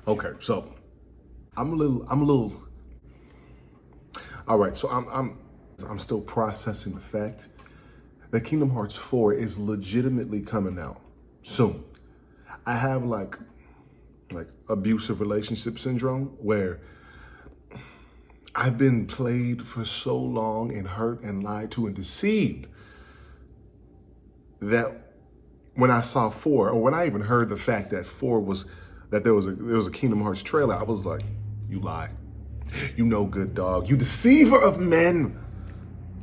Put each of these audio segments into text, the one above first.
Okay, so I'm a little. All right, so I'm still processing the fact that Kingdom Hearts 4 is legitimately coming out soon. I have like abusive relationship syndrome where I've been played for so long and hurt and lied to and deceived that when I saw 4, or when I even heard the fact that 4 was that there was a Kingdom Hearts trailer, I was like, you lie. You no good dog. You deceiver of men.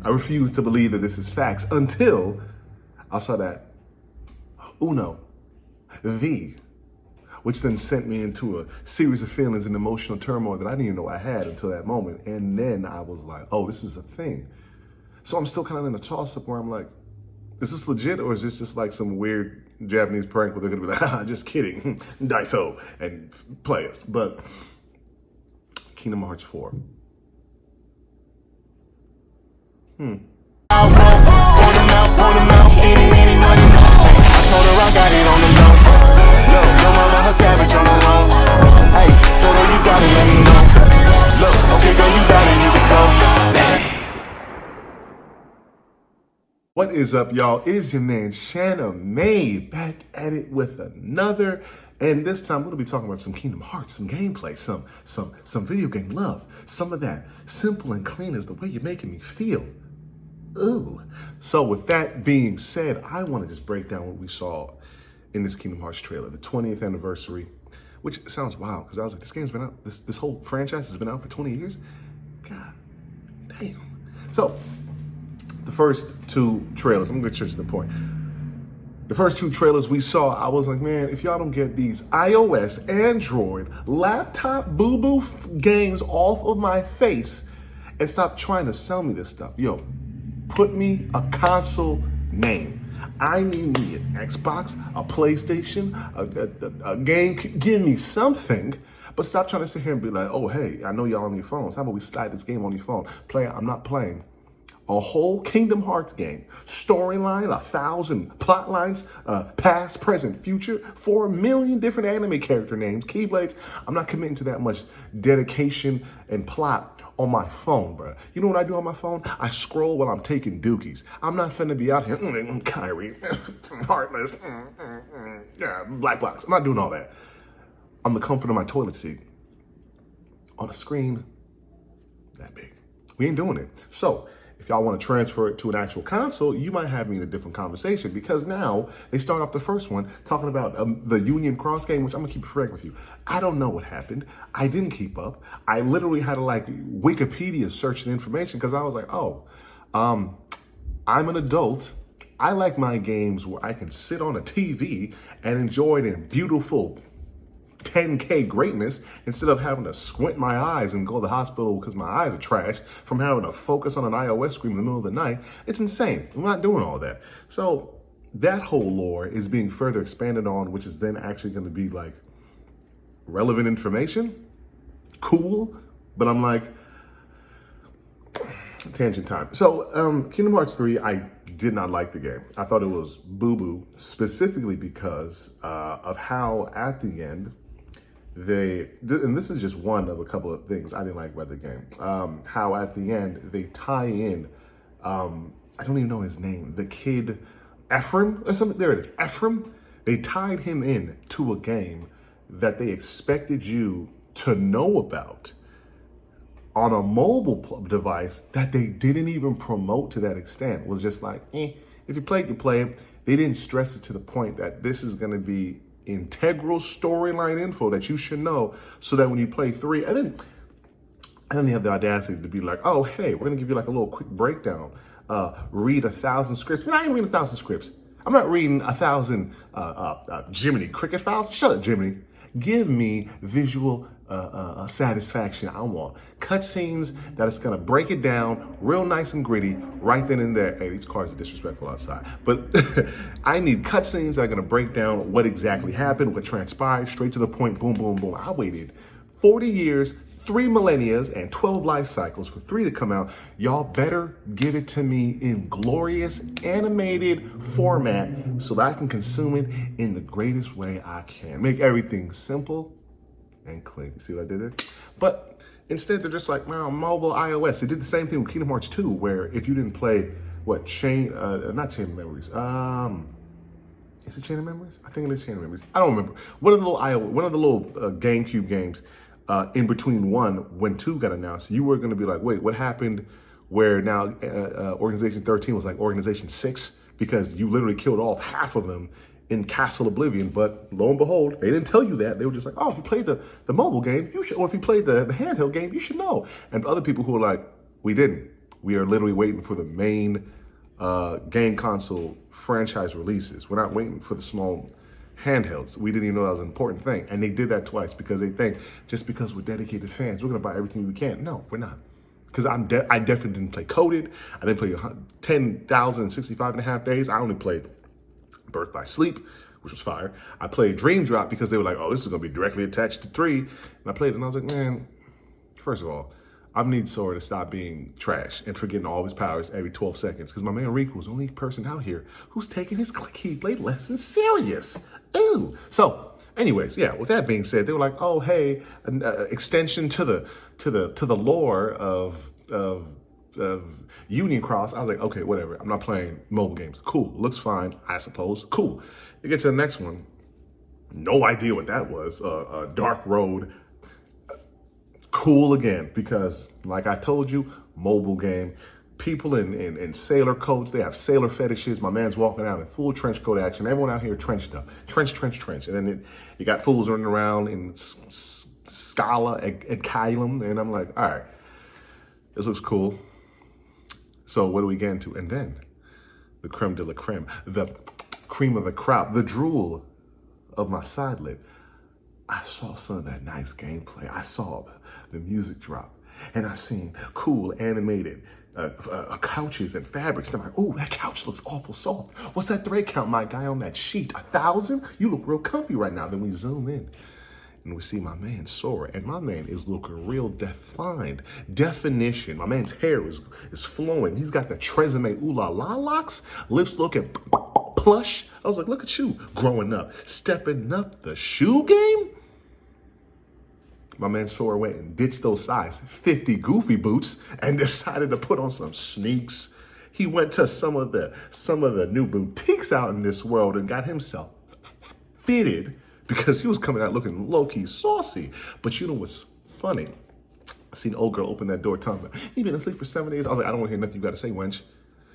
I refuse to believe that this is facts until I saw that Uno, V, which then sent me into a series of feelings and emotional turmoil that I didn't even know I had until that moment. And then I was like, oh, this is a thing. So I'm still kind of in a toss-up where I'm like, is this legit, or is this just like some weird Japanese prank where they're gonna be like, ah, just kidding, Daiso, and play us? But Kingdom Hearts 4. What is up, y'all? It is your man, Shanna May, back at it with another. And this time, we're gonna be talking about some Kingdom Hearts, some gameplay, some video game love, some of that simple and clean is the way you're making me feel. Ooh. So with that being said, I want to just break down what we saw in this Kingdom Hearts trailer, the 20th anniversary, which sounds wild because I was like, this game's been out, this whole franchise has been out for 20 years. God damn. So the first two trailers, I'm gonna get straight to the point. The first two trailers we saw, I was like, man, if y'all don't get these iOS, Android, laptop boo-boo games off of my face and stop trying to sell me this stuff. Yo, put me a console name. I need me an Xbox, a PlayStation, a game. Give me something, but stop trying to sit here and be like, oh, hey, I know y'all on your phones. How about we slide this game on your phone? I'm not playing a whole Kingdom Hearts game, storyline, 1,000 plot lines, past, present, future, 4 million different anime character names, keyblades. I'm not committing to that much dedication and plot on my phone, bro. You know what I do on my phone? I scroll while I'm taking dookies. I'm not finna be out here, Kyrie, heartless, yeah, black box. I'm not doing all that. I'm the comfort of my toilet seat on a screen that big. We ain't doing it. So, if y'all want to transfer it to an actual console, you might have me in a different conversation, because now they start off the first one talking about the Union Cross game, which I'm gonna keep it frank with you. I don't know what happened. I didn't keep up. I literally had to like Wikipedia search the information because I was like, oh, I'm an adult. I like my games where I can sit on a TV and enjoy it in beautiful 10K greatness instead of having to squint my eyes and go to the hospital because my eyes are trash from having to focus on an iOS screen in the middle of the night. It's insane. I'm not doing all that. So that whole lore is being further expanded on, which is then actually going to be like relevant information. Cool. But I'm like, tangent time. So Kingdom Hearts 3, I did not like the game. I thought it was boo-boo, specifically because of how at the end, and this is just one of a couple of things I didn't like about the game. How at the end they tie in, I don't even know his name, the kid Ephraim or something. There it is, Ephraim. They tied him in to a game that they expected you to know about on a mobile device that they didn't even promote to that extent. It was just like, if you play it, you play it. They didn't stress it to the point that this is going to be integral storyline info that you should know, so that when you play 3, and then they have the audacity to be like, oh, hey, we're gonna give you like a little quick breakdown. Read 1,000 scripts. I ain't reading 1,000 scripts. I'm not reading 1,000 Jiminy Cricket files. Shut up, Jiminy. Give me visual satisfaction. I want cutscenes that is gonna break it down real nice and gritty right then and there. Hey, these cars are disrespectful outside, but I need cutscenes that are gonna break down what exactly happened, what transpired, straight to the point, boom, boom, boom. I waited 40 years, 3 millennia, and 12 life cycles for 3 to come out. Y'all better give it to me in glorious animated format so that I can consume it in the greatest way I can. Make everything simple and clean. You see what I did there? But instead, they're just like, well, mobile iOS. They did the same thing with Kingdom Hearts 2, where if you didn't play, not Chain of Memories. Is it Chain of Memories? I think it is Chain of Memories. I don't remember. One of the little GameCube games, in between one, when 2 got announced, you were going to be like, wait, what happened where now Organization 13 was like Organization 6? Because you literally killed off half of them in Castle Oblivion. But lo and behold, they didn't tell you that. They were just like, oh, if you played the mobile game, you should, or if you played the handheld game, you should know. And other people who were like, we didn't. We are literally waiting for the main game console franchise releases. We're not waiting for the small handhelds. We didn't even know that was an important thing. And they did that twice because they think just because we're dedicated fans, we're going to buy everything we can. No, we're not. Because I definitely didn't play Coded. I didn't play 10,065 and a half days. I only played Birth by Sleep, which was fire. I played Dream Drop because they were like, oh, this is going to be directly attached to 3. And I played it and I was like, man, first of all, I need Sora to stop being trash and forgetting all of his powers every 12 seconds. Because my man Riku is the only person out here who's taking his Keyblade lessons serious. Ooh. So, anyways, yeah. With that being said, they were like, "Oh, hey, an extension to the lore of Union Cross." I was like, "Okay, whatever. I'm not playing mobile games. Cool. Looks fine, I suppose. Cool." They get to the next one. No idea what that was. Dark Road. Cool again, because like I told you, mobile game. People in sailor coats, they have sailor fetishes. My man's walking out in full trench coat action. Everyone out here trenched up. Trench. And then you got fools running around in Scala at Kylum. And I'm like, all right, this looks cool. So what do we get into? And then the creme de la creme, the cream of the crop, the drool of my side lip. I saw some of that nice gameplay. I saw the music drop. And I seen cool animated couches and fabrics. And I'm like, oh, that couch looks awful soft. What's that thread count, my guy, on that sheet? 1,000? You look real comfy right now. Then we zoom in and we see my man Sora. And my man is looking real defined. Definition. My man's hair is flowing. He's got the Tresemme ooh la la locks. Lips looking plush. I was like, look at you growing up. Stepping up the shoe game. My man Sora went and ditched those size 50 goofy boots and decided to put on some sneaks. He went to some of the new boutiques out in this world and got himself fitted because he was coming out looking low-key saucy. But you know what's funny? I seen an old girl open that door telling me, "You been asleep for 7 days?" I was like, I don't want to hear nothing you got to say, wench.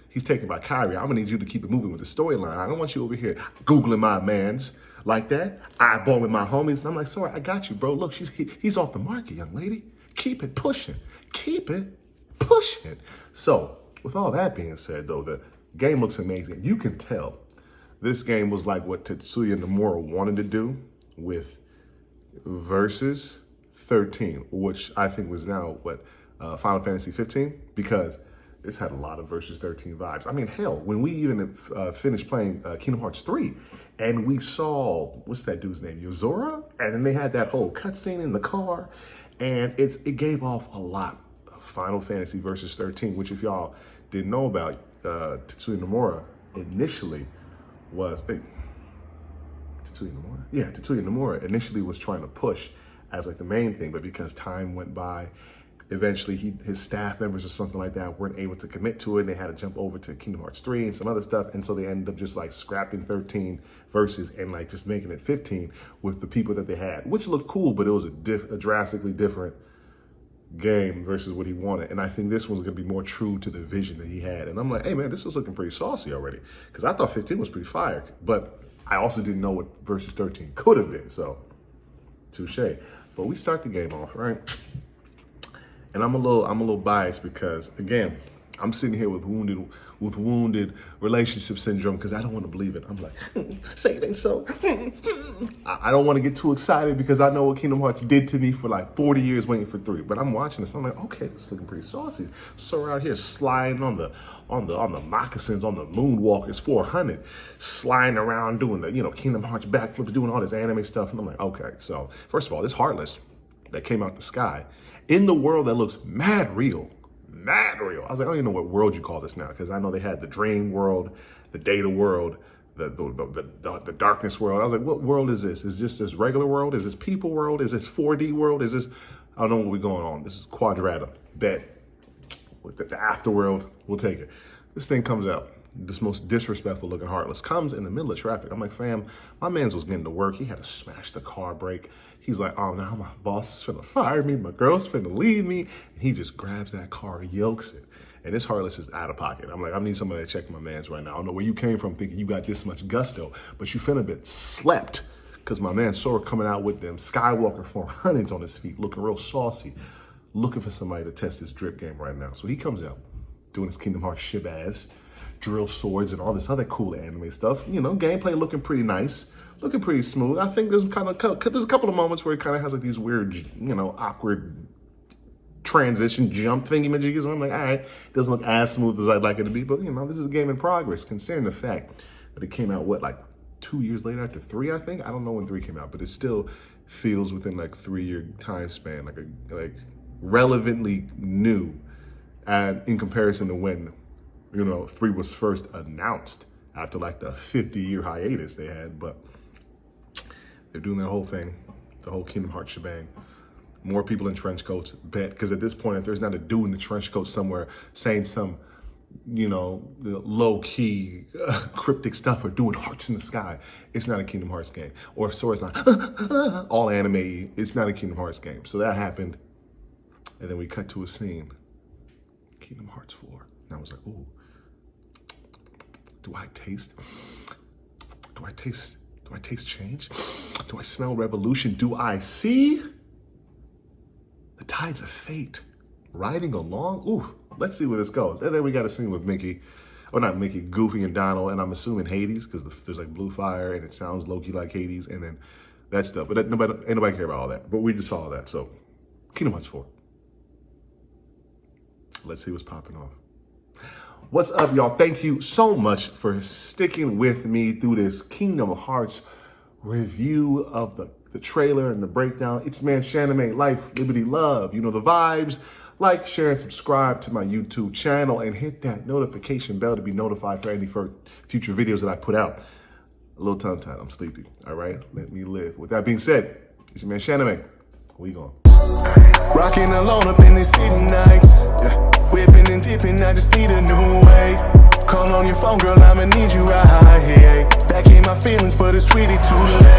He's taken by Kyrie. I'm going to need you to keep it moving with the storyline. I don't want you over here Googling my mans like that, eyeballing my homies. And I'm like, sorry, I got you, bro. Look, he's off the market, young lady. Keep it pushing. Keep it pushing. So, with all that being said, though, the game looks amazing. You can tell this game was like what Tetsuya Nomura wanted to do with Versus 13, which I think was now, Final Fantasy 15, because this had a lot of Versus 13 vibes. I mean, hell, when we even finished playing Kingdom Hearts 3, and we saw, what's that dude's name, Yozora? And then they had that whole cutscene in the car, and it gave off a lot of Final Fantasy Versus 13, which if y'all didn't know about, Tetsuya Nomura initially was, Tetsuya Nomura initially was trying to push as like the main thing, but because time went by, eventually his staff members or something like that weren't able to commit to it, and they had to jump over to Kingdom Hearts 3 and some other stuff, and so they ended up just like scrapping 13 Versus and like just making it 15 with the people that they had, which looked cool, but it was a drastically different game versus what he wanted. And I think this one's gonna be more true to the vision that he had. And I'm like, hey man, this is looking pretty saucy already, because I thought 15 was pretty fire, but I also didn't know what Versus 13 could have been, so touche. But we start the game off, right? And I'm a little biased because, again, I'm sitting here with wounded relationship syndrome because I don't want to believe it. I'm like, say it ain't so. I don't want to get too excited because I know what Kingdom Hearts did to me for like 40 years waiting for 3. But I'm watching this. I'm like, okay, this is looking pretty saucy. So out here sliding on the moccasins, on the Moonwalkers 400, sliding around doing the Kingdom Hearts backflips, doing all this anime stuff. And I'm like, okay. So first of all, this Heartless that came out the sky in the world that looks mad real. I was like, I don't even know what world you call this now, because I know they had the dream world, the data world, the darkness world. I was like, what world is this? Is this regular world? Is this people world? Is this 4D world? Is this, I don't know what we're going on. This is Quadrata. Bet. With the afterworld, we'll take it. This thing comes out. This most disrespectful looking Heartless comes in the middle of traffic. I'm like, fam, my man's was getting to work. He had to smash the car brake. He's like, oh, now my boss is finna fire me. My girl's finna leave me. And he just grabs that car, yokes it. And this Heartless is out of pocket. I'm like, I need somebody to check my man's right now. I don't know where you came from thinking you got this much gusto, but you finna been slept because my man saw her coming out with them Skywalker 400s on his feet, looking real saucy, looking for somebody to test his drip game right now. So he comes out doing his Kingdom Hearts shibaz, drill swords and all this other cool anime stuff. You know, gameplay looking pretty nice, looking pretty smooth. I think there's a couple of moments where it kind of has like these weird, you know, awkward transition jump thingy-majiggies where I'm like, all right, it doesn't look as smooth as I'd like it to be, but you know, this is a game in progress, considering the fact that it came out, what, like 2 years later after 3, I think? I don't know when 3 came out, but it still feels within like 3-year time span, like relevantly new, and in comparison to when, you know, 3 was first announced after like the 50-year hiatus they had. But they're doing their whole thing, the whole Kingdom Hearts shebang. More people in trench coats, bet. Because at this point, if there's not a dude in the trench coat somewhere saying some, you know, low-key cryptic stuff or doing hearts in the sky, it's not a Kingdom Hearts game. Or if Sora's not all anime, it's not a Kingdom Hearts game. So that happened. And then we cut to a scene. Kingdom Hearts 4. And I was like, ooh. Do I taste change? Do I smell revolution? Do I see the tides of fate riding along? Ooh, let's see where this goes. And then we got a scene with Mickey, or not Mickey, Goofy and Donald, and I'm assuming Hades, because there's like blue fire and it sounds low-key like Hades, and then that stuff. But ain't nobody care about all that. But we just saw that. So, Kingdom Hearts 4. Let's see what's popping off. What's up, y'all? Thank you so much for sticking with me through this Kingdom Hearts review of the trailer and the breakdown. It's man, Shaname, life, liberty, love. You know the vibes. Like, share, and subscribe to my YouTube channel and hit that notification bell to be notified for any future videos that I put out. A little tongue-tied. I'm sleepy. All right? Let me live. With that being said, it's your man, Shaname. We gone. Rocking alone up in the city nights. Yeah. Whipping and dipping, I just need a new way. Call on your phone, girl, I'ma need you right here. Back in my feelings, but it's really too late.